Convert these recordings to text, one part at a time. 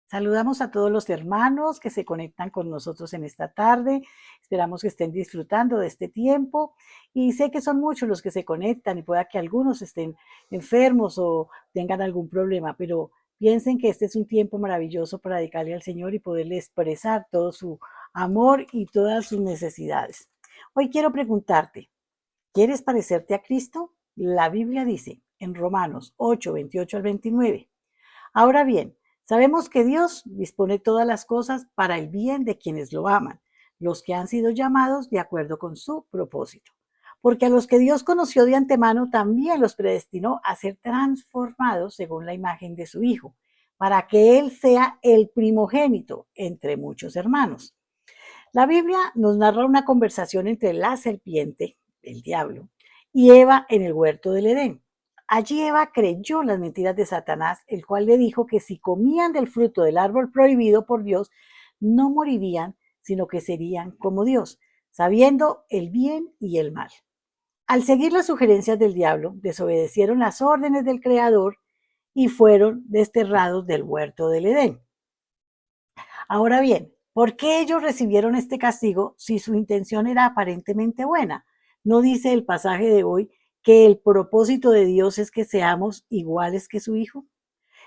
Saludamos a todos los hermanos que se conectan con nosotros en esta tarde. Esperamos que estén disfrutando de este tiempo y sé que son muchos los que se conectan y pueda que algunos estén enfermos o tengan algún problema, pero piensen que este es un tiempo maravilloso para dedicarle al Señor y poderle expresar todo su amor y todas sus necesidades. Hoy quiero preguntarte, ¿quieres parecerte a Cristo? La Biblia dice en Romanos 8, 28 al 29. Ahora bien, sabemos que Dios dispone todas las cosas para el bien de quienes lo aman, los que han sido llamados de acuerdo con su propósito. Porque a los que Dios conoció de antemano también los predestinó a ser transformados según la imagen de su Hijo, para que Él sea el primogénito entre muchos hermanos. La Biblia nos narra una conversación entre la serpiente, el diablo, y Eva en el huerto del Edén. Allí Eva creyó las mentiras de Satanás, el cual le dijo que si comían del fruto del árbol prohibido por Dios, no morirían, sino que serían como Dios, sabiendo el bien y el mal. Al seguir las sugerencias del diablo, desobedecieron las órdenes del Creador y fueron desterrados del huerto del Edén. Ahora bien, ¿por qué ellos recibieron este castigo si su intención era aparentemente buena? ¿No dice el pasaje de hoy que el propósito de Dios es que seamos iguales que su Hijo?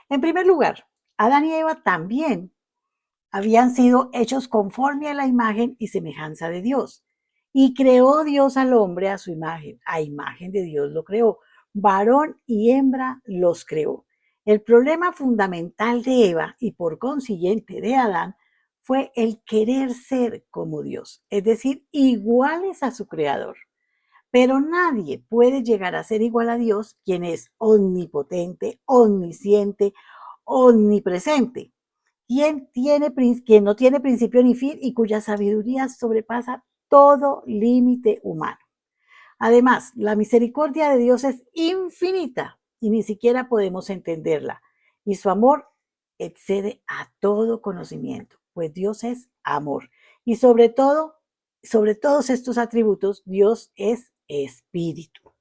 En primer lugar, Adán y Eva también habían sido hechos conforme a la imagen y semejanza de Dios. Y creó Dios al hombre a su imagen. A imagen de Dios lo creó. Varón y hembra los creó. El problema fundamental de Eva y por consiguiente de Adán fue el querer ser como Dios, es decir, iguales a su creador. Pero nadie puede llegar a ser igual a Dios, quien es omnipotente, omnisciente, omnipresente, quien no tiene principio ni fin y cuya sabiduría sobrepasa todo límite humano. Además, la misericordia de Dios es infinita y ni siquiera podemos entenderla. Y su amor excede a todo conocimiento, pues Dios es amor. Y sobre todos estos atributos, Dios es espíritu.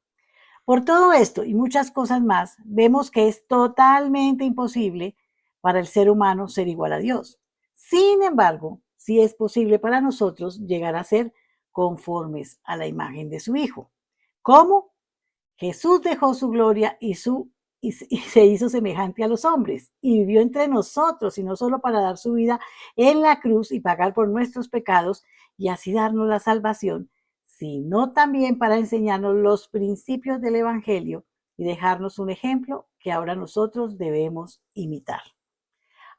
Por todo esto y muchas cosas más, vemos que es totalmente imposible para el ser humano ser igual a Dios. Sin embargo, sí es posible para nosotros llegar a ser conformes a la imagen de su Hijo. ¿Cómo? Jesús dejó su gloria y se hizo semejante a los hombres y vivió entre nosotros y no solo para dar su vida en la cruz y pagar por nuestros pecados y así darnos la salvación, sino también para enseñarnos los principios del Evangelio y dejarnos un ejemplo que ahora nosotros debemos imitar.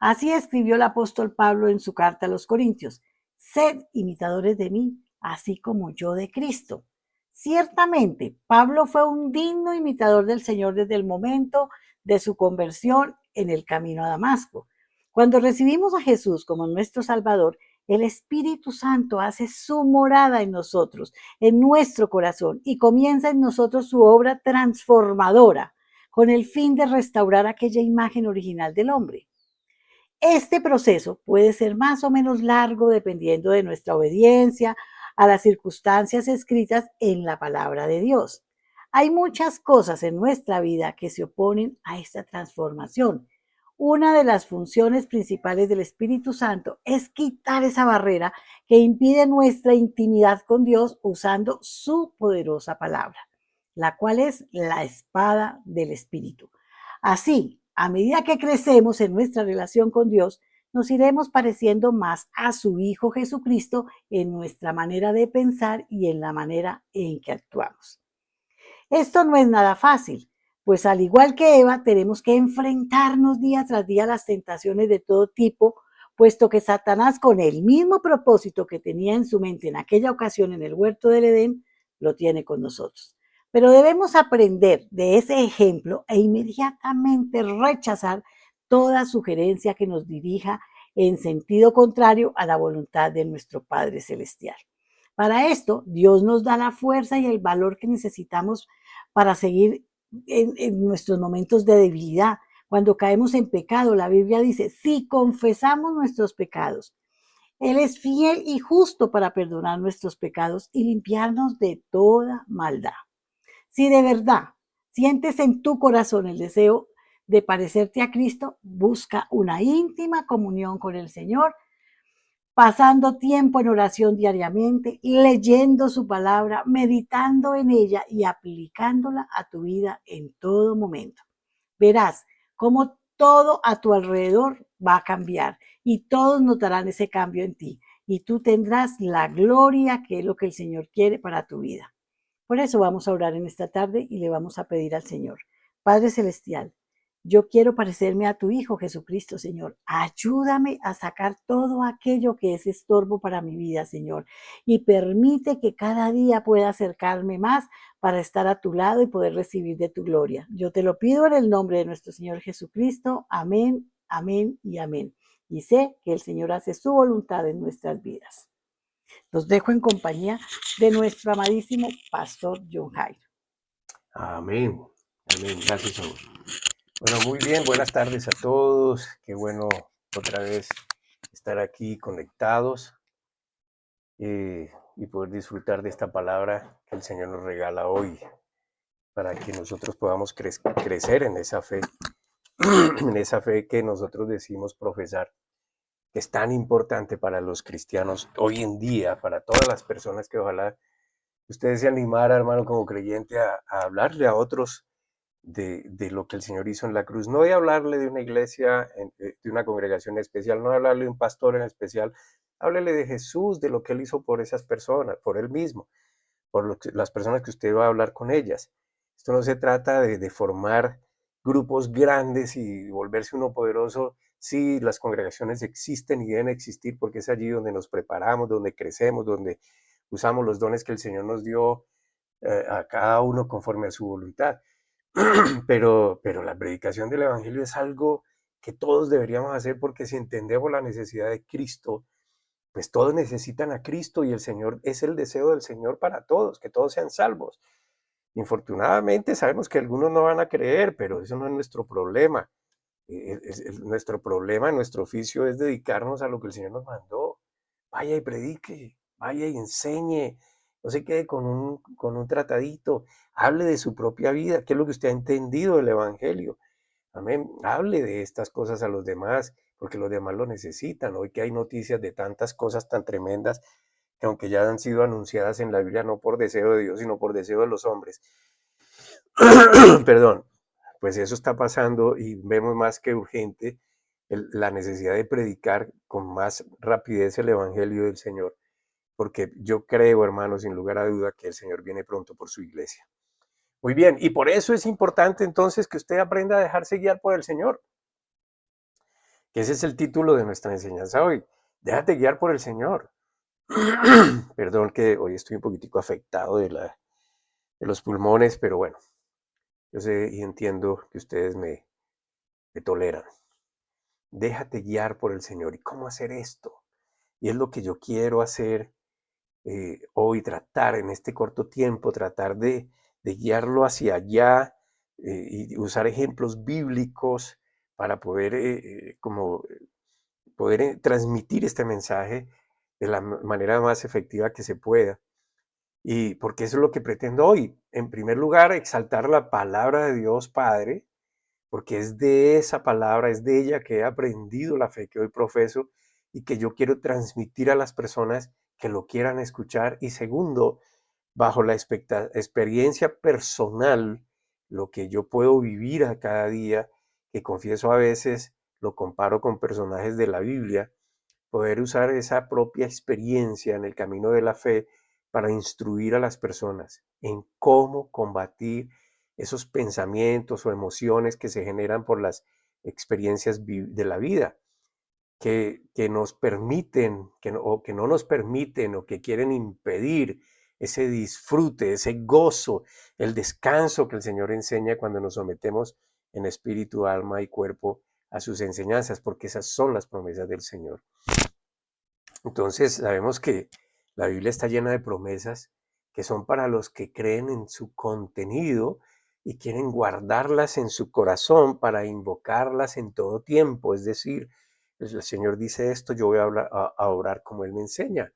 Así escribió el apóstol Pablo en su carta a los Corintios: sed imitadores de mí, así como yo de Cristo. Ciertamente, Pablo fue un digno imitador del Señor desde el momento de su conversión en el camino a Damasco. Cuando recibimos a Jesús como nuestro Salvador, el Espíritu Santo hace su morada en nosotros, en nuestro corazón, y comienza en nosotros su obra transformadora, con el fin de restaurar aquella imagen original del hombre. Este proceso puede ser más o menos largo dependiendo de nuestra obediencia a las circunstancias escritas en la palabra de Dios. Hay muchas cosas en nuestra vida que se oponen a esta transformación. Una de las funciones principales del Espíritu Santo es quitar esa barrera que impide nuestra intimidad con Dios usando su poderosa palabra, la cual es la espada del Espíritu. Así, a medida que crecemos en nuestra relación con Dios, nos iremos pareciendo más a su Hijo Jesucristo en nuestra manera de pensar y en la manera en que actuamos. Esto no es nada fácil, pues al igual que Eva, tenemos que enfrentarnos día tras día a las tentaciones de todo tipo, puesto que Satanás, con el mismo propósito que tenía en su mente en aquella ocasión en el huerto del Edén, lo tiene con nosotros. Pero debemos aprender de ese ejemplo e inmediatamente rechazar toda sugerencia que nos dirija en sentido contrario a la voluntad de nuestro Padre Celestial. Para esto, Dios nos da la fuerza y el valor que necesitamos para seguir en nuestros momentos de debilidad. Cuando caemos en pecado, la Biblia dice, si confesamos nuestros pecados, Él es fiel y justo para perdonar nuestros pecados y limpiarnos de toda maldad. Si de verdad sientes en tu corazón el deseo de parecerte a Cristo, busca una íntima comunión con el Señor, pasando tiempo en oración diariamente, leyendo su palabra, meditando en ella y aplicándola a tu vida en todo momento. Verás cómo todo a tu alrededor va a cambiar y todos notarán ese cambio en ti y tú tendrás la gloria que es lo que el Señor quiere para tu vida. Por eso vamos a orar en esta tarde y le vamos a pedir al Señor. Padre Celestial, yo quiero parecerme a tu Hijo Jesucristo, Señor. Ayúdame a sacar todo aquello que es estorbo para mi vida, Señor. Y permite que cada día pueda acercarme más para estar a tu lado y poder recibir de tu gloria. Yo te lo pido en el nombre de nuestro Señor Jesucristo. Amén, amén y amén. Y sé que el Señor hace su voluntad en nuestras vidas. Los dejo en compañía de nuestro amadísimo Pastor John Jairo. Amén. Amén. Gracias, Saúl. Bueno, muy bien. Buenas tardes a todos. Qué bueno otra vez estar aquí conectados y poder disfrutar de esta palabra que el Señor nos regala hoy para que nosotros podamos crecer en esa fe, en esa fe que nosotros decimos profesar, que es tan importante para los cristianos hoy en día, para todas las personas que ojalá ustedes se animara, hermano, como creyente, a hablarle a otros de lo que el Señor hizo en la cruz. No de hablarle de una iglesia, de una congregación especial, no de hablarle de un pastor en especial, háblele de Jesús, de lo que Él hizo por esas personas, por Él mismo, por las personas que usted va a hablar con ellas. Esto no se trata de formar grupos grandes y volverse uno poderoso. Sí, las congregaciones existen y deben existir porque es allí donde nos preparamos, donde crecemos, donde usamos los dones que el Señor nos dio a cada uno conforme a su voluntad. Pero la predicación del Evangelio es algo que todos deberíamos hacer porque si entendemos la necesidad de Cristo, pues todos necesitan a Cristo y el Señor es el deseo del Señor para todos, que todos sean salvos. Infortunadamente sabemos que algunos no van a creer, pero eso no es nuestro problema. Nuestro problema, nuestro oficio es dedicarnos a lo que el Señor nos mandó. Vaya y predique, vaya y enseñe, no se quede con un tratadito, hable de su propia vida, qué es lo que usted ha entendido del Evangelio. Amén, hable de estas cosas a los demás, porque los demás lo necesitan. Hoy que hay noticias de tantas cosas tan tremendas que aunque ya han sido anunciadas en la Biblia, no por deseo de Dios, sino por deseo de los hombres, perdón, pues eso está pasando y vemos más que urgente la necesidad de predicar con más rapidez el Evangelio del Señor, porque yo creo, hermano, sin lugar a duda, que el Señor viene pronto por su iglesia. Muy bien, y por eso es importante entonces que usted aprenda a dejarse guiar por el Señor, que ese es el título de nuestra enseñanza hoy. Déjate guiar por el Señor. Perdón que hoy estoy un poquitico afectado de los pulmones, pero bueno, yo sé y entiendo que ustedes me toleran. Déjate guiar por el Señor. ¿Y cómo hacer esto? Y es lo que yo quiero hacer hoy, tratar en este corto tiempo, tratar de guiarlo hacia allá y usar ejemplos bíblicos para poder, poder transmitir este mensaje de la manera más efectiva que se pueda. Y porque eso es lo que pretendo hoy. En primer lugar, exaltar la palabra de Dios Padre, porque es de esa palabra, es de ella que he aprendido la fe que hoy profeso y que yo quiero transmitir a las personas que lo quieran escuchar. Y segundo, bajo la experiencia personal, lo que yo puedo vivir a cada día, que confieso a veces, lo comparo con personajes de la Biblia, poder usar esa propia experiencia en el camino de la fe para instruir a las personas en cómo combatir esos pensamientos o emociones que se generan por las experiencias de la vida, que nos permiten, o que no nos permiten, o que quieren impedir ese disfrute, ese gozo, el descanso que el Señor enseña cuando nos sometemos en espíritu, alma y cuerpo a sus enseñanzas, porque esas son las promesas del Señor. Entonces sabemos que la Biblia está llena de promesas que son para los que creen en su contenido y quieren guardarlas en su corazón para invocarlas en todo tiempo. Es decir, el Señor dice esto, yo voy a orar como Él me enseña.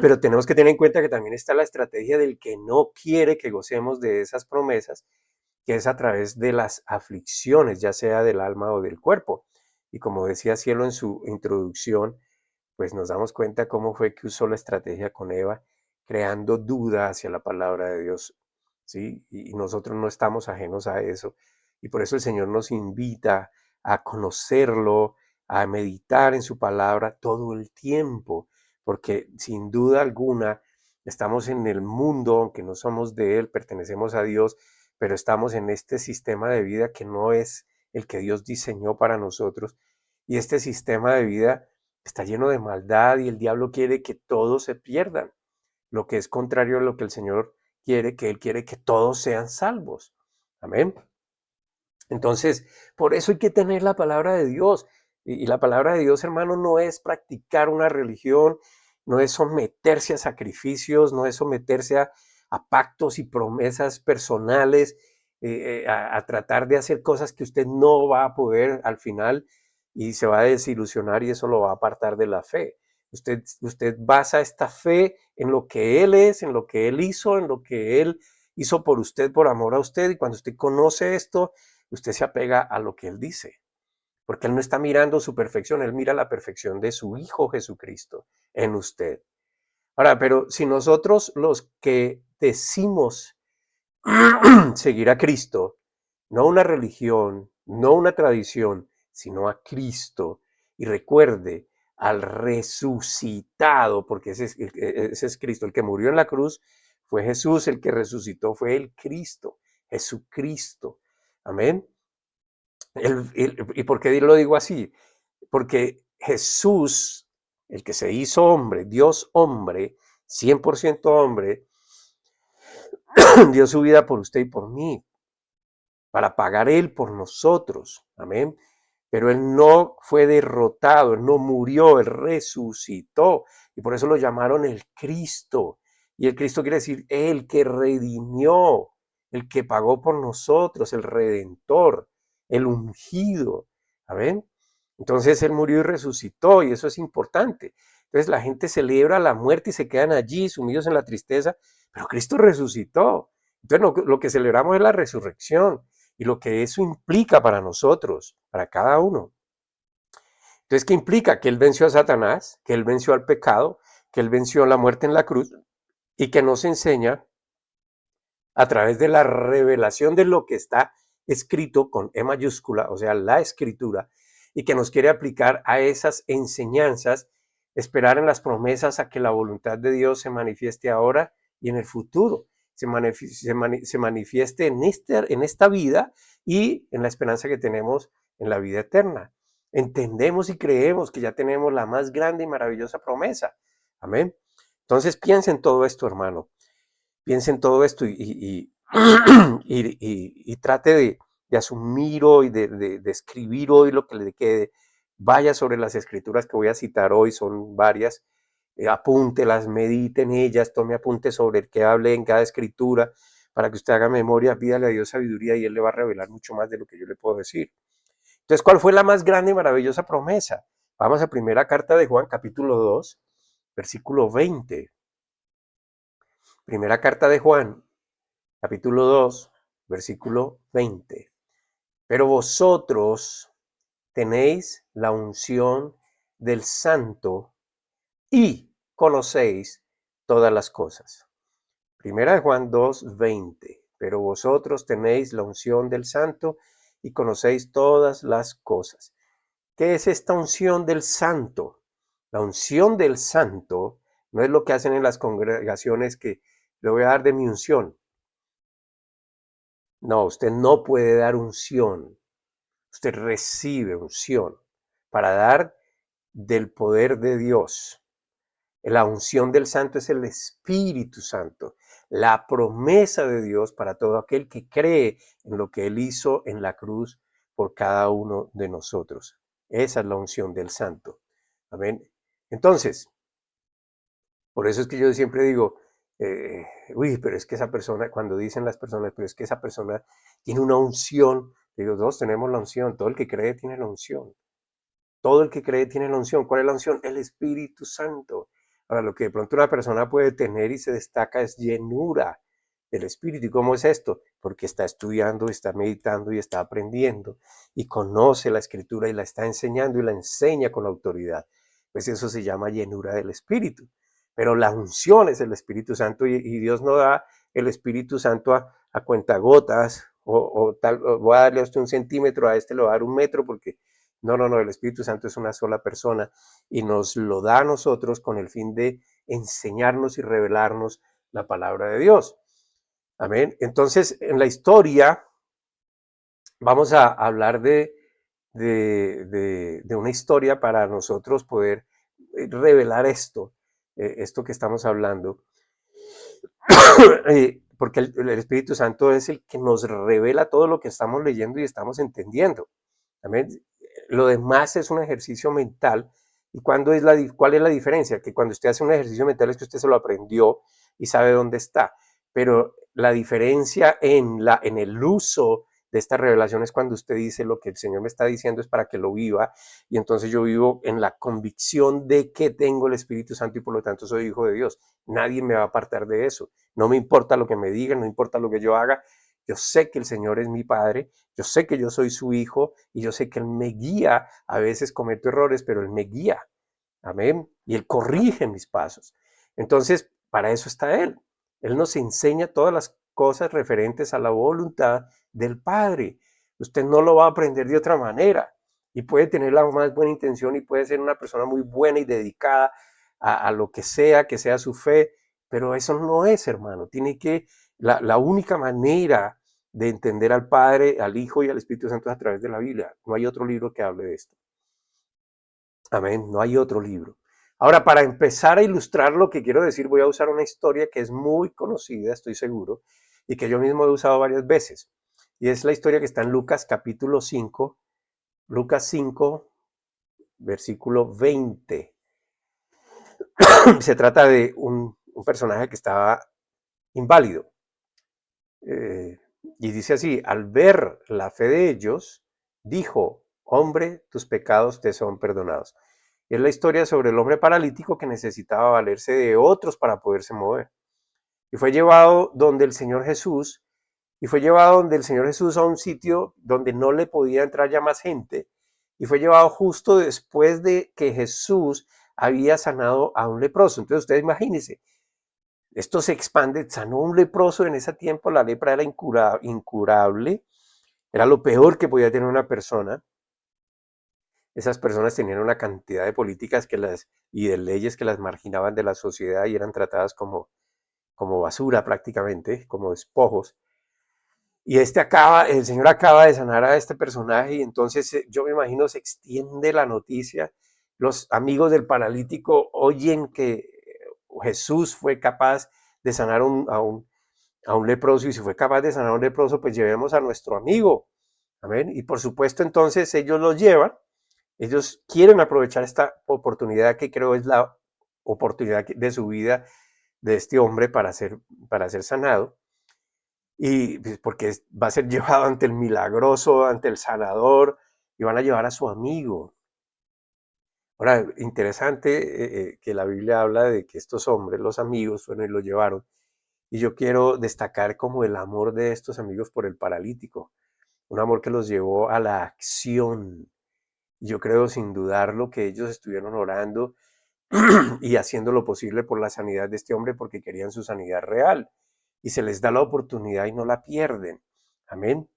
Pero tenemos que tener en cuenta que también está la estrategia del que no quiere que gocemos de esas promesas que es a través de las aflicciones, ya sea del alma o del cuerpo. Y como decía Cielo en su introducción, pues nos damos cuenta cómo fue que usó la estrategia con Eva, creando duda hacia la palabra de Dios, ¿sí? Y nosotros no estamos ajenos a eso. Y por eso el Señor nos invita a conocerlo, a meditar en su palabra todo el tiempo, porque sin duda alguna estamos en el mundo, aunque no somos de él, pertenecemos a Dios, pero estamos en este sistema de vida que no es el que Dios diseñó para nosotros. Y este sistema de vida está lleno de maldad y el diablo quiere que todos se pierdan, lo que es contrario a lo que el Señor quiere, que Él quiere que todos sean salvos. Amén. Entonces, por eso hay que tener la palabra de Dios. Y la palabra de Dios, hermano, no es practicar una religión, no es someterse a sacrificios, no es someterse a pactos y promesas personales, a tratar de hacer cosas que usted no va a poder al final y se va a desilusionar y eso lo va a apartar de la fe. Usted basa esta fe en lo que Él es, en lo que Él hizo, en lo que Él hizo por usted, por amor a usted. Y cuando usted conoce esto, usted se apega a lo que Él dice, porque Él no está mirando su perfección, Él mira la perfección de su Hijo Jesucristo en usted. Ahora, pero si nosotros los que decimos seguir a Cristo, no una religión, no una tradición, sino a Cristo, y recuerde al resucitado, porque ese es Cristo, el que murió en la cruz fue Jesús, el que resucitó fue el Cristo, Jesucristo. Amén. ¿Y por qué lo digo así? Porque Jesús, el que se hizo hombre, Dios hombre, 100% hombre, dio su vida por usted y por mí, para pagar Él por nosotros. Amén. Pero Él no fue derrotado, Él no murió, Él resucitó. Y por eso lo llamaron el Cristo. Y el Cristo quiere decir el que redimió, el que pagó por nosotros, el redentor, el ungido. Amén. Entonces Él murió y resucitó y eso es importante. Entonces la gente celebra la muerte y se quedan allí sumidos en la tristeza, pero Cristo resucitó. Entonces lo que celebramos es la resurrección y lo que eso implica para nosotros, para cada uno. Entonces, ¿qué implica? Que Él venció a Satanás, que Él venció al pecado, que Él venció la muerte en la cruz y que nos enseña a través de la revelación de lo que está escrito con E mayúscula, o sea, la escritura, y que nos quiere aplicar a esas enseñanzas, esperar en las promesas a que la voluntad de Dios se manifieste ahora y en el futuro, se manifieste en esta vida y en la esperanza que tenemos en la vida eterna. Entendemos y creemos que ya tenemos la más grande y maravillosa promesa. Amén. Entonces piensa en todo esto, hermano. Piense en todo esto y trate de asumir hoy, de escribir hoy lo que le quede. Vaya sobre las escrituras que voy a citar hoy, son varias. Apúntelas, medite en ellas, tome apunte sobre el que hable en cada escritura para que usted haga memoria, pídale a Dios sabiduría y Él le va a revelar mucho más de lo que yo le puedo decir. Entonces, ¿cuál fue la más grande y maravillosa promesa? Vamos a primera carta de Juan, capítulo 2, versículo 20. Primera carta de Juan, capítulo 2, versículo 20. Pero vosotros tenéis la unción del Santo y conocéis todas las cosas. Primera de Juan 2, 20. Pero vosotros tenéis la unción del Santo y conocéis todas las cosas. ¿Qué es esta unción del Santo? La unción del Santo no es lo que hacen en las congregaciones que le voy a dar de mi unción. No, usted no puede dar unción. Usted recibe unción para dar del poder de Dios. La unción del Santo es el Espíritu Santo, la promesa de Dios para todo aquel que cree en lo que Él hizo en la cruz por cada uno de nosotros. Esa es la unción del Santo. Amén. Entonces, por eso es que yo siempre digo, pero es que esa persona, cuando dicen las personas, pero es que esa persona tiene una unción, digo, todos tenemos la unción, todo el que cree tiene la unción, todo el que cree tiene la unción. ¿Cuál es la unción? El Espíritu Santo. Ahora, lo que de pronto una persona puede tener y se destaca es llenura, del Espíritu. ¿Y cómo es esto? Porque está estudiando, está meditando y está aprendiendo y conoce la Escritura y la está enseñando y la enseña con autoridad. Pues eso se llama llenura del Espíritu. Pero la unción es el Espíritu Santo y Dios no da el Espíritu Santo a cuentagotas o tal, o voy a darle a usted 1 centímetro, a este le voy a dar 1 metro, porque no, el Espíritu Santo es una sola persona y nos lo da a nosotros con el fin de enseñarnos y revelarnos la palabra de Dios. Amén. Entonces, en la historia vamos a hablar de una historia para nosotros poder revelar esto que estamos hablando. Porque el Espíritu Santo es el que nos revela todo lo que estamos leyendo y estamos entendiendo. Amén. Lo demás es un ejercicio mental. ¿Y cuál es la diferencia? Que cuando usted hace un ejercicio mental es que usted se lo aprendió y sabe dónde está. Pero la diferencia en el uso de esta revelación es cuando usted dice lo que el Señor me está diciendo es para que lo viva, y entonces yo vivo en la convicción de que tengo el Espíritu Santo y por lo tanto soy hijo de Dios. Nadie me va a apartar de eso. No me importa lo que me digan, no importa lo que yo haga. Yo sé que el Señor es mi Padre, yo sé que yo soy su hijo y yo sé que Él me guía. A veces cometo errores, pero Él me guía. Amén. Y Él corrige mis pasos. Entonces, para eso está Él. Él nos enseña todas las cosas referentes a la voluntad del Padre. Usted no lo va a aprender de otra manera. Y puede tener la más buena intención y puede ser una persona muy buena y dedicada a lo que sea su fe, pero eso no es, hermano. La única manera de entender al Padre, al Hijo y al Espíritu Santo es a través de la Biblia. No hay otro libro que hable de esto. Amén, no hay otro libro. Ahora, para empezar a ilustrar lo que quiero decir, voy a usar una historia que es muy conocida, estoy seguro, y que yo mismo he usado varias veces. Y es la historia que está en Lucas capítulo 5, Lucas 5, versículo 20. Se trata de un personaje que estaba inválido. Y dice así: al ver la fe de ellos, dijo, hombre, tus pecados te son perdonados. Es la historia sobre el hombre paralítico que necesitaba valerse de otros para poderse mover. Y fue llevado donde el Señor Jesús, a un sitio donde no le podía entrar ya más gente. Y fue llevado justo después de que Jesús había sanado a un leproso. Entonces ustedes imagínense, esto se expande, sanó un leproso en ese tiempo, la lepra era incurable, era lo peor que podía tener una persona. Esas personas tenían una cantidad de políticas y de leyes que las marginaban de la sociedad y eran tratadas como basura prácticamente, como despojos. Y el Señor acaba de sanar a este personaje y entonces yo me imagino se extiende la noticia. Los amigos del paralítico oyen que Jesús fue capaz de sanar a un leproso, y si fue capaz de sanar a un leproso, pues llevemos a nuestro amigo. Amén. Y por supuesto entonces ellos lo llevan. Ellos quieren aprovechar esta oportunidad que creo es la oportunidad de su vida de este hombre para ser sanado. Y pues, porque va a ser llevado ante el milagroso, ante el sanador, y van a llevar a su amigo. Ahora, interesante que la Biblia habla de que estos hombres, los amigos, fueron y lo llevaron. Y yo quiero destacar como el amor de estos amigos por el paralítico, un amor que los llevó a la acción. Yo creo sin dudarlo que ellos estuvieron orando y haciendo lo posible por la sanidad de este hombre porque querían su sanidad real. Y se les da la oportunidad y no la pierden. Amén.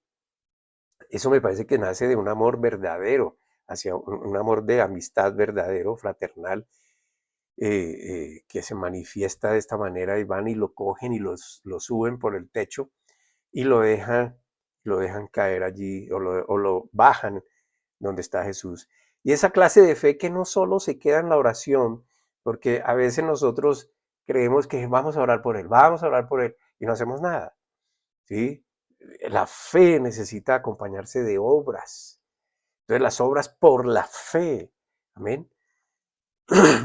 Eso me parece que nace de un amor verdadero, hacia un amor de amistad verdadero, fraternal, que se manifiesta de esta manera, y van y lo cogen y lo suben por el techo y lo dejan caer allí, o lo bajan donde está Jesús. Y esa clase de fe que no solo se queda en la oración, porque a veces nosotros creemos que vamos a orar por él, y no hacemos nada, ¿sí? La fe necesita acompañarse de obras. Entonces las obras por la fe, amén.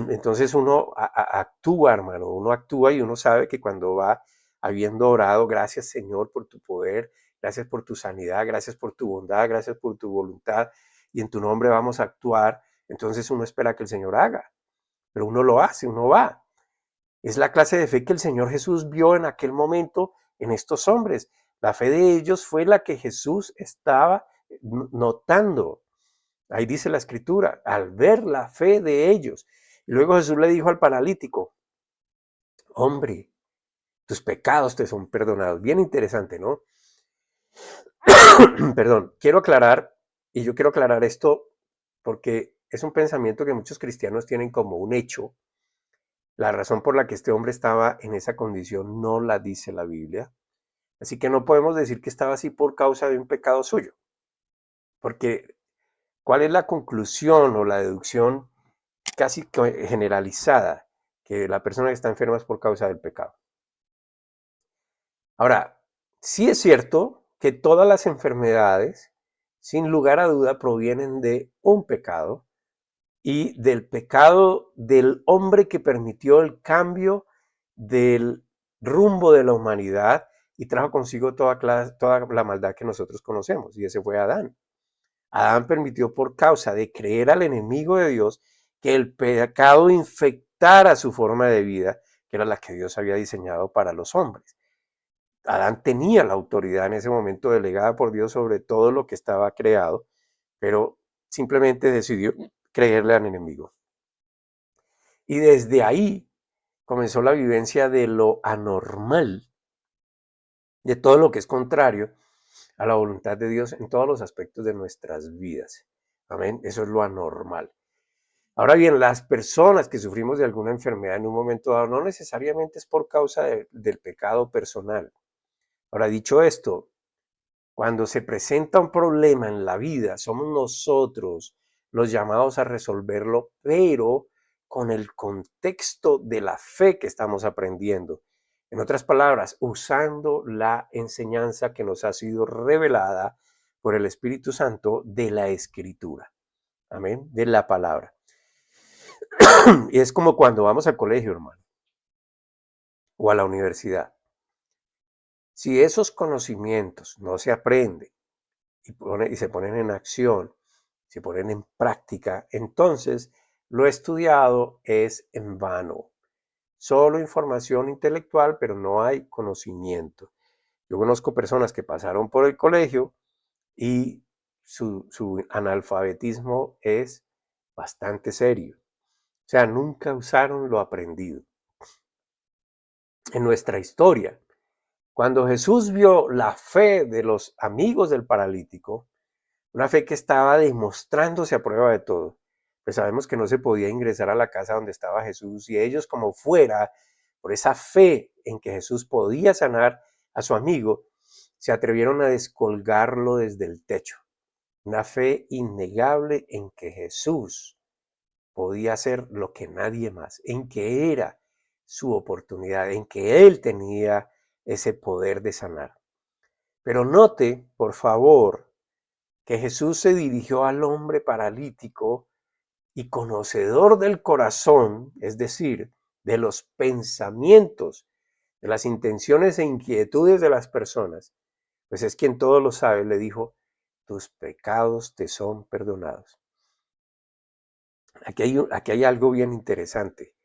Entonces uno actúa, hermano, uno actúa y uno sabe que cuando va habiendo orado, gracias Señor por tu poder, gracias por tu sanidad, gracias por tu bondad, gracias por tu voluntad, y en tu nombre vamos a actuar. Entonces uno espera que el Señor haga, pero uno lo hace, uno va. Es la clase de fe que el Señor Jesús vio en aquel momento en estos hombres. La fe de ellos fue la que Jesús estaba notando. Ahí dice la escritura, al ver la fe de ellos. Y luego Jesús le dijo al paralítico, hombre, tus pecados te son perdonados. Bien interesante, ¿no? Perdón, quiero aclarar, y yo quiero aclarar esto porque es un pensamiento que muchos cristianos tienen como un hecho. La razón por la que este hombre estaba en esa condición no la dice la Biblia. Así que no podemos decir que estaba así por causa de un pecado suyo. Porque, ¿cuál es la conclusión o la deducción casi generalizada? Que la persona que está enferma es por causa del pecado. Ahora, sí es cierto que todas las enfermedades, sin lugar a duda, provienen de un pecado y del pecado del hombre que permitió el cambio del rumbo de la humanidad y trajo consigo toda la maldad que nosotros conocemos, y ese fue Adán. Adán permitió por causa de creer al enemigo de Dios que el pecado infectara su forma de vida, que era la que Dios había diseñado para los hombres. Adán tenía la autoridad en ese momento delegada por Dios sobre todo lo que estaba creado, pero simplemente decidió creerle al enemigo. Y desde ahí comenzó la vivencia de lo anormal, de todo lo que es contrario a la voluntad de Dios en todos los aspectos de nuestras vidas. Amén. Eso es lo anormal. Ahora bien, las personas que sufrimos de alguna enfermedad en un momento dado no necesariamente es por causa del pecado personal. Ahora, dicho esto, cuando se presenta un problema en la vida, somos nosotros los llamados a resolverlo, pero con el contexto de la fe que estamos aprendiendo. En otras palabras, usando la enseñanza que nos ha sido revelada por el Espíritu Santo de la Escritura. Amén, de la palabra. Y es como cuando vamos al colegio, hermano, o a la universidad. Si esos conocimientos no se aprenden y se ponen en acción, se ponen en práctica, entonces lo estudiado es en vano. Solo información intelectual, pero no hay conocimiento. Yo conozco personas que pasaron por el colegio y su analfabetismo es bastante serio. O sea, nunca usaron lo aprendido. En nuestra historia, cuando Jesús vio la fe de los amigos del paralítico, una fe que estaba demostrándose a prueba de todo, pues sabemos que no se podía ingresar a la casa donde estaba Jesús y ellos como fuera, por esa fe en que Jesús podía sanar a su amigo, se atrevieron a descolgarlo desde el techo. Una fe innegable en que Jesús podía hacer lo que nadie más, en que era su oportunidad, en que él tenía ese poder de sanar. Pero note, por favor, que Jesús se dirigió al hombre paralítico y conocedor del corazón, es decir, de los pensamientos, de las intenciones e inquietudes de las personas, pues es quien todo lo sabe, le dijo, tus pecados te son perdonados. Aquí hay algo bien interesante.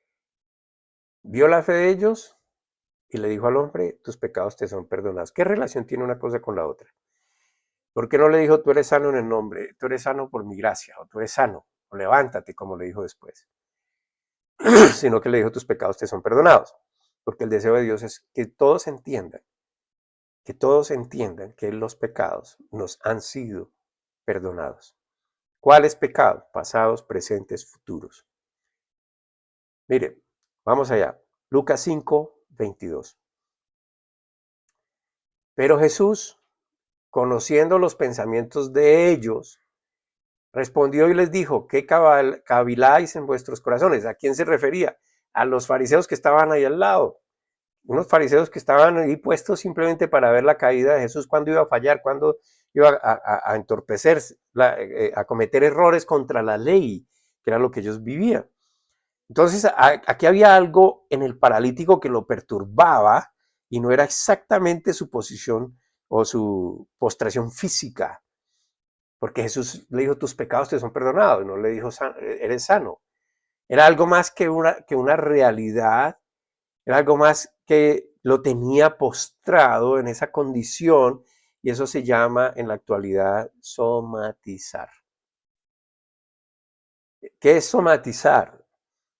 Vio la fe de ellos y le dijo al hombre, tus pecados te son perdonados. ¿Qué relación tiene una cosa con la otra? ¿Por qué no le dijo, tú eres sano en el nombre, tú eres sano por mi gracia, o tú eres sano, o levántate, como le dijo después? Sino que le dijo, tus pecados te son perdonados. Porque el deseo de Dios es que todos entiendan que los pecados nos han sido perdonados. ¿Cuáles pecados? Pasados, presentes, futuros. Mire, vamos allá. Lucas 5, 22. Pero Jesús, conociendo los pensamientos de ellos, respondió y les dijo, ¿qué caviláis en vuestros corazones? ¿A quién se refería? A los fariseos que estaban ahí al lado. Unos fariseos que estaban ahí puestos simplemente para ver la caída de Jesús, cuándo iba a fallar, cuándo iba a entorpecerse, a cometer errores contra la ley, que era lo que ellos vivían. Entonces, aquí había algo en el paralítico que lo perturbaba y no era exactamente su posición o su postración física, porque Jesús le dijo, tus pecados te son perdonados, y no le dijo, eres sano. Era algo más que una realidad, era algo más que lo tenía postrado en esa condición y eso se llama en la actualidad somatizar. ¿Qué es somatizar?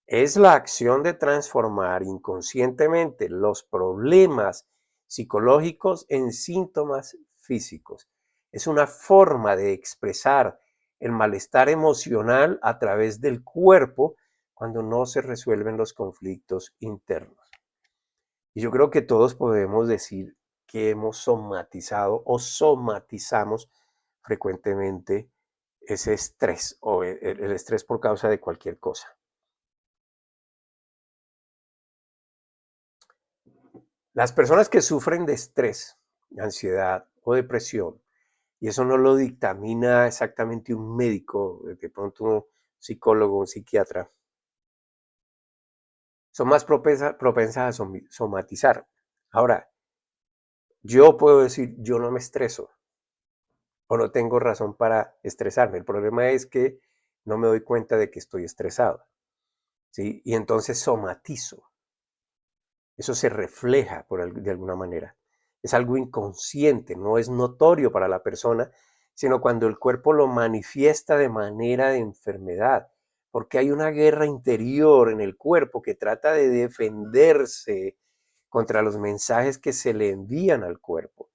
Es la acción de transformar inconscientemente los problemas psicológicos en síntomas físicos. Es una forma de expresar el malestar emocional a través del cuerpo cuando no se resuelven los conflictos internos. Y yo creo que todos podemos decir que hemos somatizado o somatizamos frecuentemente ese estrés o el estrés por causa de cualquier cosa. Las personas que sufren de estrés, ansiedad o depresión, y eso no lo dictamina exactamente un médico, de pronto un psicólogo, un psiquiatra, son más propensas a somatizar. Ahora, yo puedo decir, yo no me estreso o no tengo razón para estresarme. El problema es que no me doy cuenta de que estoy estresado, ¿sí? Y entonces somatizo. Eso se refleja de alguna manera. Es algo inconsciente, no es notorio para la persona, sino cuando el cuerpo lo manifiesta de manera de enfermedad, porque hay una guerra interior en el cuerpo que trata de defenderse contra los mensajes que se le envían al cuerpo.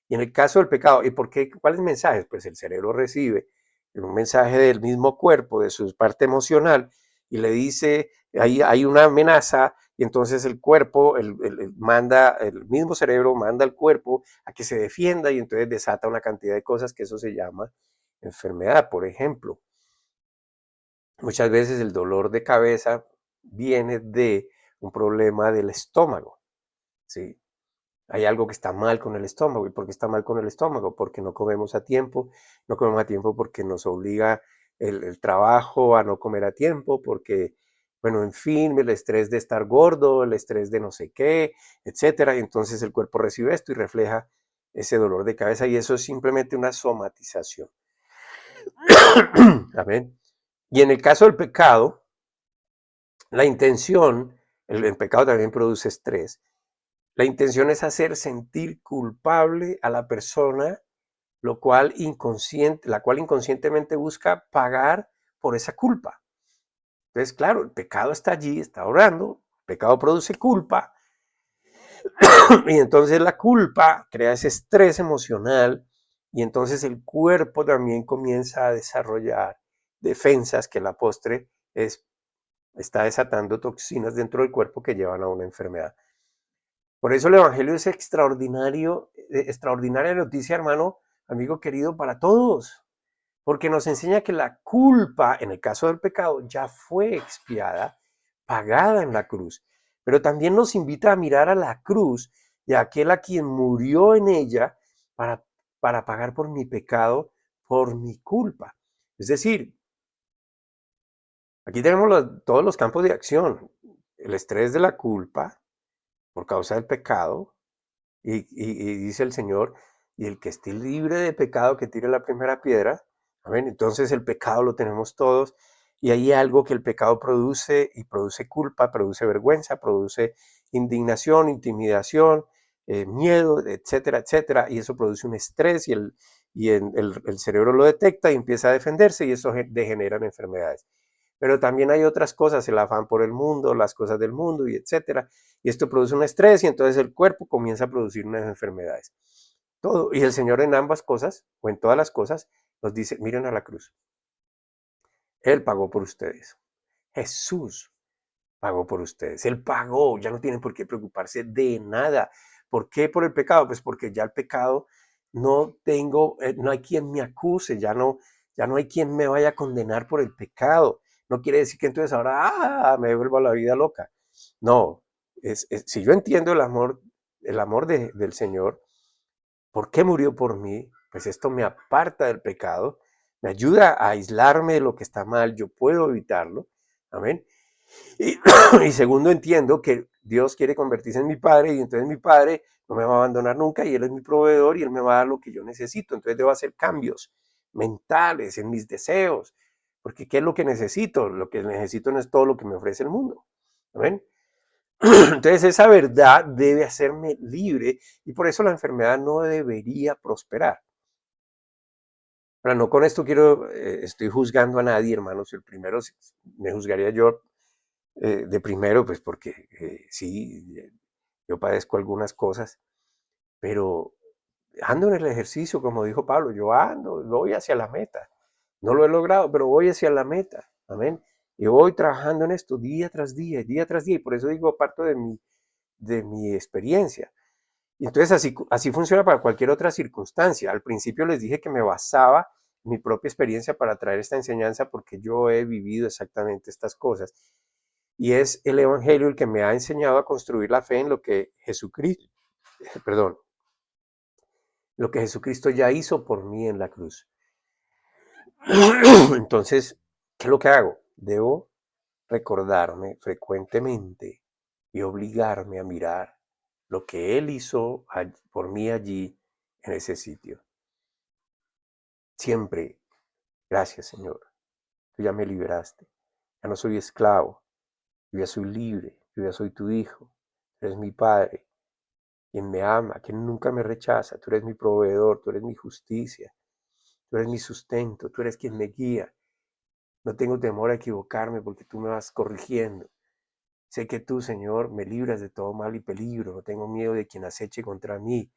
Y en el caso del pecado, ¿y por qué? ¿Cuáles mensajes? Pues el cerebro recibe un mensaje del mismo cuerpo, de su parte emocional, y le dice, hay una amenaza, y entonces el cuerpo manda, el mismo cerebro manda al cuerpo a que se defienda, y entonces desata una cantidad de cosas que eso se llama enfermedad. Por ejemplo, muchas veces el dolor de cabeza viene de un problema del estómago, ¿sí? Hay algo que está mal con el estómago. ¿Y por qué está mal con el estómago? Porque no comemos a tiempo, no comemos a tiempo porque nos obliga el trabajo a no comer a tiempo, porque, bueno, en fin, el estrés de estar gordo, el estrés de no sé qué, etcétera. Y entonces el cuerpo recibe esto y refleja ese dolor de cabeza y eso es simplemente una somatización. Amén. Y en el caso del pecado, la intención, el pecado también produce estrés. La intención es hacer sentir culpable a la persona, la cual inconscientemente busca pagar por esa culpa. Entonces, claro, el pecado está allí, está orando, el pecado produce culpa, y entonces la culpa crea ese estrés emocional, y entonces el cuerpo también comienza a desarrollar defensas que la postre está desatando toxinas dentro del cuerpo que llevan a una enfermedad. Por eso el Evangelio es extraordinario, extraordinaria noticia, hermano, amigo querido, para todos, porque nos enseña que la culpa, en el caso del pecado, ya fue expiada, pagada en la cruz, pero también nos invita a mirar a la cruz y a aquel a quien murió en ella para, para pagar por mi pecado, por mi culpa. Es decir, aquí tenemos todos los campos de acción, el estrés de la culpa por causa del pecado, y dice el Señor, y el que esté libre de pecado, que tire la primera piedra. Amén. Entonces el pecado lo tenemos todos y hay algo que el pecado produce y produce culpa, produce vergüenza, produce indignación, intimidación, miedo, etcétera, etcétera. Y eso produce un estrés y el cerebro lo detecta y empieza a defenderse y eso degenera en enfermedades. Pero también hay otras cosas, el afán por el mundo, las cosas del mundo y etcétera. Y esto produce un estrés y entonces el cuerpo comienza a producir unas enfermedades. Todo. Y el Señor en ambas cosas, o en todas las cosas, nos dice, miren a la cruz. Él pagó por ustedes. Jesús pagó por ustedes. Él pagó, ya no tienen por qué preocuparse de nada. ¿Por qué por el pecado? Pues porque ya el pecado no hay quien me acuse, ya no hay quien me vaya a condenar por el pecado. No quiere decir que entonces ahora me vuelvo a la vida loca. No, si yo entiendo el amor del Señor, ¿por qué murió por mí? Pues esto me aparta del pecado, me ayuda a aislarme de lo que está mal, yo puedo evitarlo. Amén. Y, y segundo, entiendo que Dios quiere convertirse en mi padre y entonces mi padre no me va a abandonar nunca y Él es mi proveedor y Él me va a dar lo que yo necesito. Entonces debo hacer cambios mentales en mis deseos, porque ¿qué es lo que necesito? Lo que necesito no es todo lo que me ofrece el mundo. ¿Amén? Entonces esa verdad debe hacerme libre y por eso la enfermedad no debería prosperar. Ahora, no con esto estoy juzgando a nadie, hermanos. El primero me juzgaría yo de primero, pues porque sí, yo padezco algunas cosas, pero ando en el ejercicio, como dijo Pablo, yo ando, voy hacia la meta. No lo he logrado, pero voy hacia la meta. Amén. Y voy trabajando en esto día tras día, y por eso digo, parto de mi experiencia. Y entonces así funciona para cualquier otra circunstancia. Al principio les dije que me basaba en mi propia experiencia para traer esta enseñanza porque yo he vivido exactamente estas cosas. Y es el Evangelio el que me ha enseñado a construir la fe en lo que Jesucristo, perdón, lo que Jesucristo ya hizo por mí en la cruz. Entonces, ¿qué es lo que hago? Debo recordarme frecuentemente y obligarme a mirar lo que Él hizo por mí allí en ese sitio. Siempre, gracias Señor, tú ya me liberaste, ya no soy esclavo, yo ya soy libre, yo ya soy tu hijo, tú eres mi Padre, quien me ama, quien nunca me rechaza, tú eres mi proveedor, tú eres mi justicia, tú eres mi sustento, tú eres quien me guía. No tengo temor a equivocarme porque tú me vas corrigiendo. Sé que tú, Señor, me libras de todo mal y peligro, no tengo miedo de quien aceche contra mí.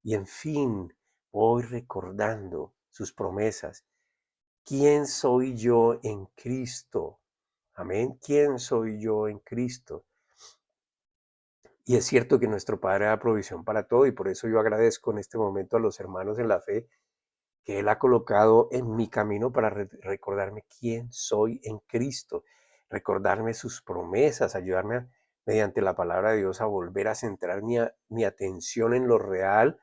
Y en fin, voy recordando sus promesas. ¿Quién soy yo en Cristo? Amén. ¿Quién soy yo en Cristo? Y es cierto que nuestro Padre da provisión para todo y por eso yo agradezco en este momento a los hermanos en la fe que Él ha colocado en mi camino para recordarme quién soy en Cristo, recordarme sus promesas, ayudarme mediante la palabra de Dios a volver a centrar mi atención en lo real,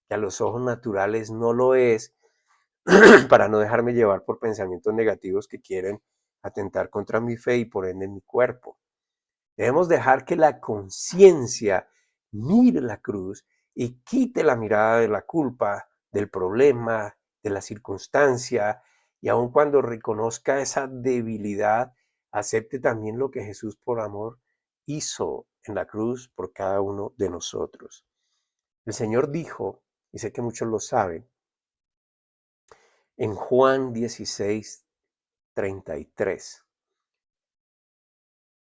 que a los ojos naturales no lo es, para no dejarme llevar por pensamientos negativos que quieren atentar contra mi fe y por ende mi cuerpo. Debemos dejar que la conciencia mire la cruz y quite la mirada de la culpa, del problema, de la circunstancia, y aun cuando reconozca esa debilidad, acepte también lo que Jesús por amor hizo en la cruz por cada uno de nosotros. El Señor dijo, y sé que muchos lo saben, en Juan 16:33.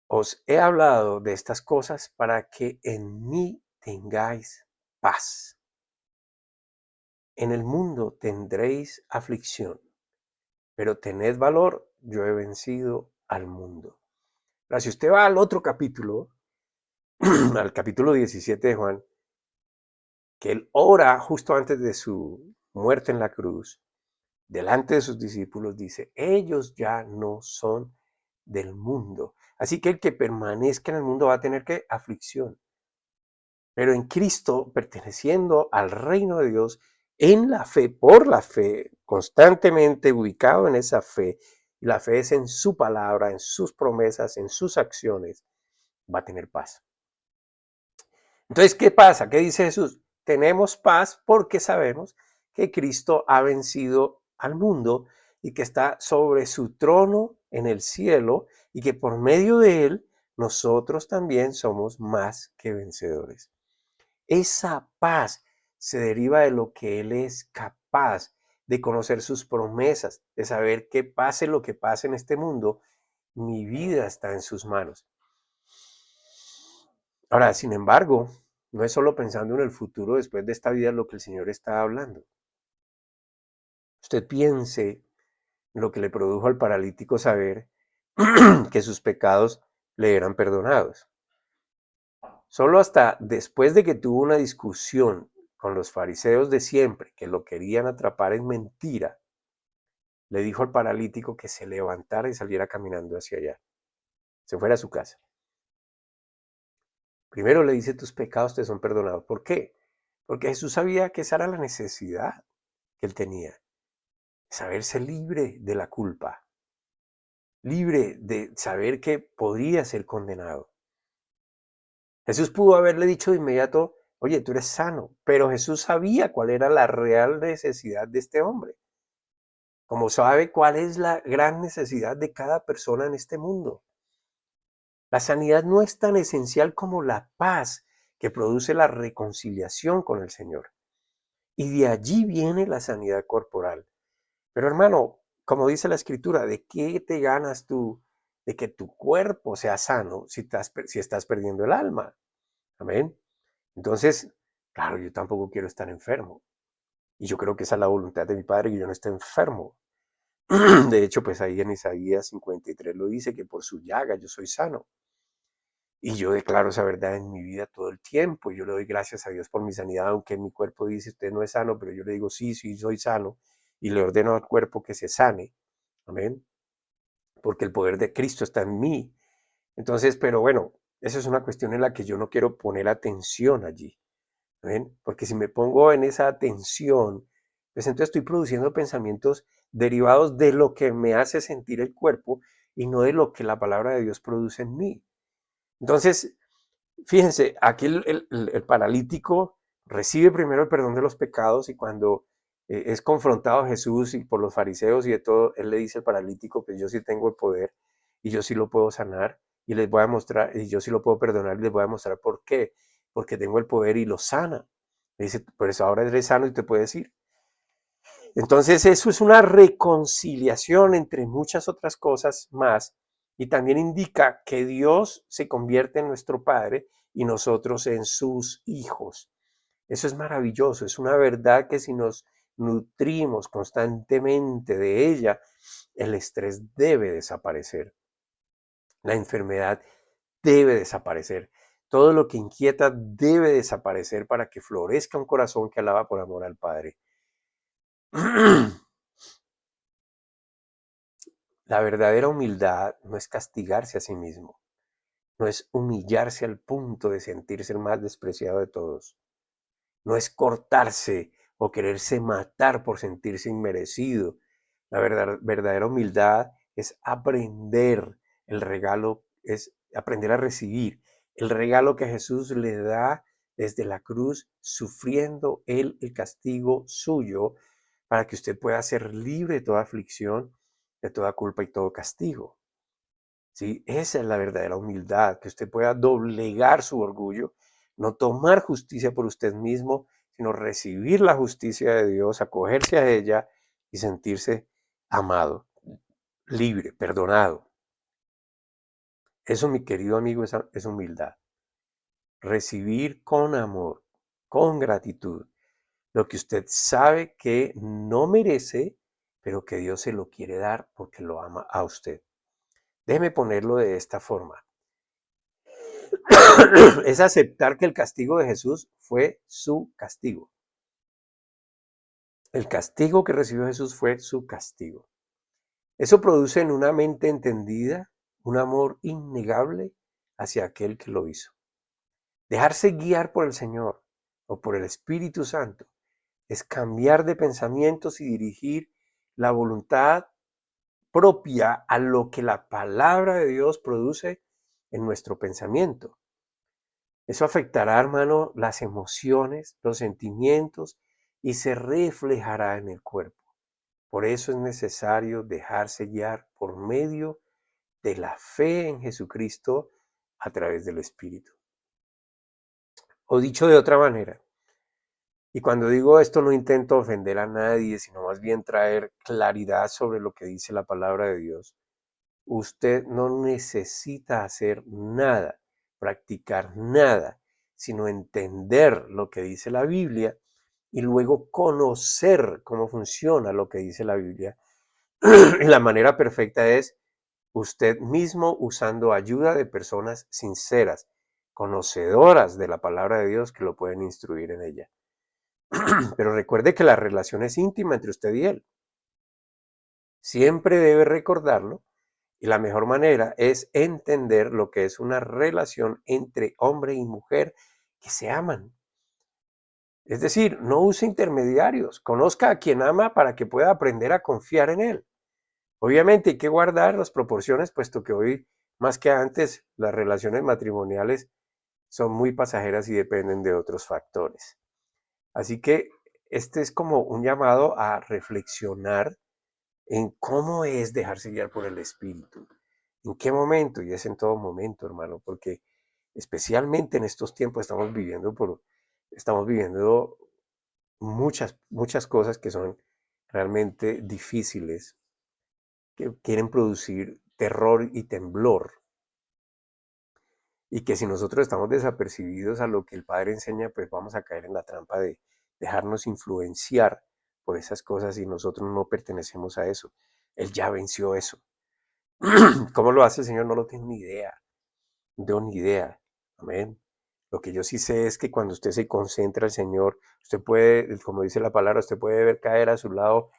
Os he hablado de estas cosas para que en mí tengáis paz. En el mundo tendréis aflicción, pero tened valor, yo he vencido al mundo. Ahora, si usted va al otro capítulo, al capítulo 17 de Juan, que él ora justo antes de su muerte en la cruz, delante de sus discípulos, dice, ellos ya no son del mundo. Así que el que permanezca en el mundo va a tener que aflicción. Pero en Cristo, perteneciendo al reino de Dios, en la fe, por la fe, constantemente ubicado en esa fe, y la fe es en su palabra, en sus promesas, en sus acciones, va a tener paz. Entonces, ¿qué pasa? ¿Qué dice Jesús? Tenemos paz porque sabemos que Cristo ha vencido al mundo y que está sobre su trono en el cielo y que por medio de él nosotros también somos más que vencedores. Esa paz se deriva de lo que Él es capaz, de conocer sus promesas, de saber que pase lo que pase en este mundo, mi vida está en sus manos. Ahora, sin embargo, no es solo pensando en el futuro después de esta vida lo que el Señor está hablando. Usted piense en lo que le produjo al paralítico saber que sus pecados le eran perdonados. Solo hasta después de que tuvo una discusión con los fariseos de siempre, que lo querían atrapar en mentira, le dijo al paralítico que se levantara y saliera caminando hacia allá, se fuera a su casa. Primero le dice, tus pecados te son perdonados. ¿Por qué? Porque Jesús sabía que esa era la necesidad que él tenía, saberse libre de la culpa, libre de saber que podría ser condenado. Jesús pudo haberle dicho de inmediato, oye, tú eres sano, pero Jesús sabía cuál era la real necesidad de este hombre, como sabe cuál es la gran necesidad de cada persona en este mundo. La sanidad no es tan esencial como la paz que produce la reconciliación con el Señor. Y de allí viene la sanidad corporal. Pero hermano, como dice la Escritura, ¿de qué te ganas tú de que tu cuerpo sea sano si estás perdiendo el alma? Amén. Entonces, claro, yo tampoco quiero estar enfermo. Y yo creo que esa es la voluntad de mi Padre, que yo no esté enfermo. De hecho, pues ahí en Isaías 53 lo dice, que por su llaga yo soy sano. Y yo declaro esa verdad en mi vida todo el tiempo. Yo le doy gracias a Dios por mi sanidad, aunque mi cuerpo dice, usted no es sano, pero yo le digo, sí, sí, soy sano. Y le ordeno al cuerpo que se sane. Amén. Porque el poder de Cristo está en mí. Entonces, pero bueno, esa es una cuestión en la que yo no quiero poner atención allí. ¿Ven? Porque si me pongo en esa atención, pues entonces estoy produciendo pensamientos derivados de lo que me hace sentir el cuerpo y no de lo que la palabra de Dios produce en mí. Entonces, fíjense, aquí el paralítico recibe primero el perdón de los pecados y cuando es confrontado a Jesús y por los fariseos y de todo, él le dice al paralítico, pues yo sí tengo el poder y yo sí lo puedo sanar y les voy a mostrar, y yo sí lo puedo perdonar y les voy a mostrar por qué, porque tengo el poder y lo sana. Le dice, por eso ahora eres sano y te puedes ir. Entonces eso es una reconciliación entre muchas otras cosas más y también indica que Dios se convierte en nuestro Padre y nosotros en sus hijos. Eso es maravilloso, es una verdad que si nos nutrimos constantemente de ella, el estrés debe desaparecer, la enfermedad debe desaparecer, todo lo que inquieta debe desaparecer para que florezca un corazón que alaba por amor al Padre. La verdadera humildad no es castigarse a sí mismo, no es humillarse al punto de sentirse el más despreciado de todos, no es cortarse o quererse matar por sentirse inmerecido. La verdadera humildad es aprender el regalo, es aprender a recibir el regalo que Jesús le da desde la cruz, sufriendo él el castigo suyo para que usted pueda ser libre de toda aflicción, de toda culpa y todo castigo. ¿Sí? Esa es la verdadera humildad, que usted pueda doblegar su orgullo, no tomar justicia por usted mismo, sino recibir la justicia de Dios, acogerse a ella y sentirse amado, libre, perdonado. Eso, mi querido amigo, es humildad. Recibir con amor, con gratitud, lo que usted sabe que no merece, pero que Dios se lo quiere dar porque lo ama a usted. Déjeme ponerlo de esta forma. Es aceptar que el castigo de Jesús fue su castigo. El castigo que recibió Jesús fue su castigo. Eso produce en una mente entendida un amor innegable hacia aquel que lo hizo. Dejarse guiar por el Señor o por el Espíritu Santo es cambiar de pensamientos y dirigir la voluntad propia a lo que la palabra de Dios produce en nuestro pensamiento. Eso afectará, hermano, las emociones, los sentimientos y se reflejará en el cuerpo. Por eso es necesario dejarse guiar por medio de la fe en Jesucristo a través del Espíritu. O dicho de otra manera, y cuando digo esto no intento ofender a nadie, sino más bien traer claridad sobre lo que dice la palabra de Dios. Usted no necesita hacer nada, practicar nada, sino entender lo que dice la Biblia y luego conocer cómo funciona lo que dice la Biblia. Y la manera perfecta es usted mismo usando ayuda de personas sinceras, conocedoras de la palabra de Dios que lo pueden instruir en ella. Pero recuerde que la relación es íntima entre usted y él. Siempre debe recordarlo y la mejor manera es entender lo que es una relación entre hombre y mujer que se aman. Es decir, no use intermediarios, conozca a quien ama para que pueda aprender a confiar en él. Obviamente hay que guardar las proporciones, puesto que hoy, más que antes, las relaciones matrimoniales son muy pasajeras y dependen de otros factores. Así que este es como un llamado a reflexionar en cómo es dejarse guiar por el Espíritu, ¿En qué momento? Y es en todo momento, hermano, porque especialmente en estos tiempos estamos viviendo muchas cosas que son realmente difíciles, que quieren producir terror y temblor, y que si nosotros estamos desapercibidos a lo que el Padre enseña, pues vamos a caer en la trampa de dejarnos influenciar por esas cosas y nosotros no pertenecemos a eso. Él ya venció eso. ¿Cómo lo hace el Señor? No lo tengo ni idea. No tengo ni idea. Amén. Lo que yo sí sé es que cuando usted se concentra al Señor, usted puede, como dice la palabra, usted puede ver caer a su lado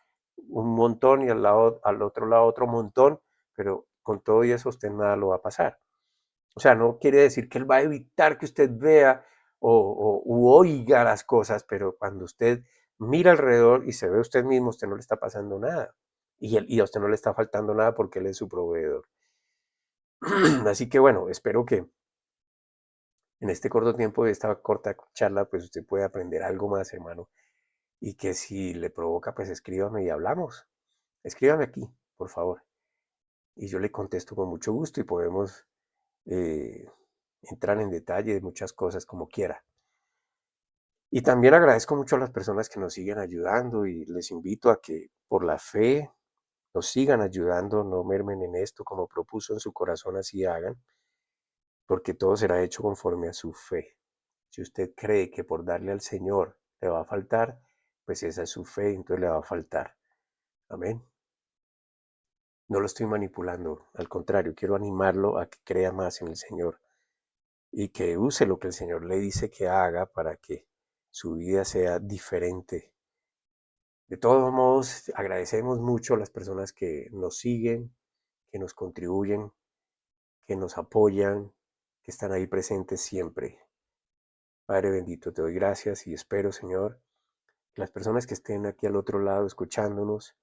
un montón y al otro lado otro montón, pero con todo y eso usted nada lo va a pasar. O sea, no quiere decir que Él va a evitar que usted vea u oiga las cosas, pero cuando usted mira alrededor y se ve usted mismo, usted no le está pasando nada. Y a usted no le está faltando nada porque Él es su proveedor. Así que bueno, espero que en este corto tiempo de esta corta charla, pues usted puede aprender algo más, hermano. Y que si le provoca, pues escríbame y hablamos. Escríbame aquí, por favor. Y yo le contesto con mucho gusto y podemos eh, entrar en detalle de muchas cosas como quiera. Y también agradezco mucho a las personas que nos siguen ayudando y les invito a que por la fe nos sigan ayudando, no mermen en esto, como propuso en su corazón, así hagan, porque todo será hecho conforme a su fe. Si usted cree que por darle al Señor le va a faltar, pues esa es su fe, entonces le va a faltar. Amén. No lo estoy manipulando, al contrario, quiero animarlo a que crea más en el Señor y que use lo que el Señor le dice que haga para que su vida sea diferente. De todos modos, agradecemos mucho a las personas que nos siguen, que nos contribuyen, que nos apoyan, que están ahí presentes siempre. Padre bendito, te doy gracias y espero, Señor, que las personas que estén aquí al otro lado escuchándonos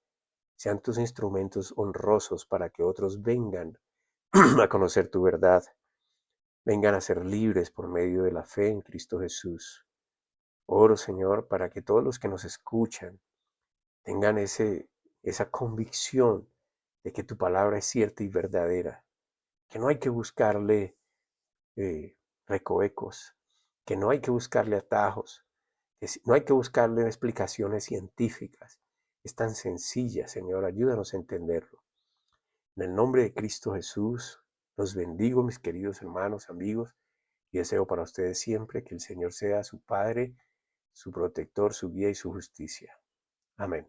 sean tus instrumentos honrosos para que otros vengan a conocer tu verdad, vengan a ser libres por medio de la fe en Cristo Jesús. Oro, Señor, para que todos los que nos escuchan tengan esa convicción de que tu palabra es cierta y verdadera, que no hay que buscarle recovecos, que no hay que buscarle atajos, que no hay que buscarle explicaciones científicas. Es tan sencilla, Señor, ayúdanos a entenderlo. En el nombre de Cristo Jesús, los bendigo, mis queridos hermanos, amigos, y deseo para ustedes siempre que el Señor sea su Padre, su protector, su guía y su justicia. Amén.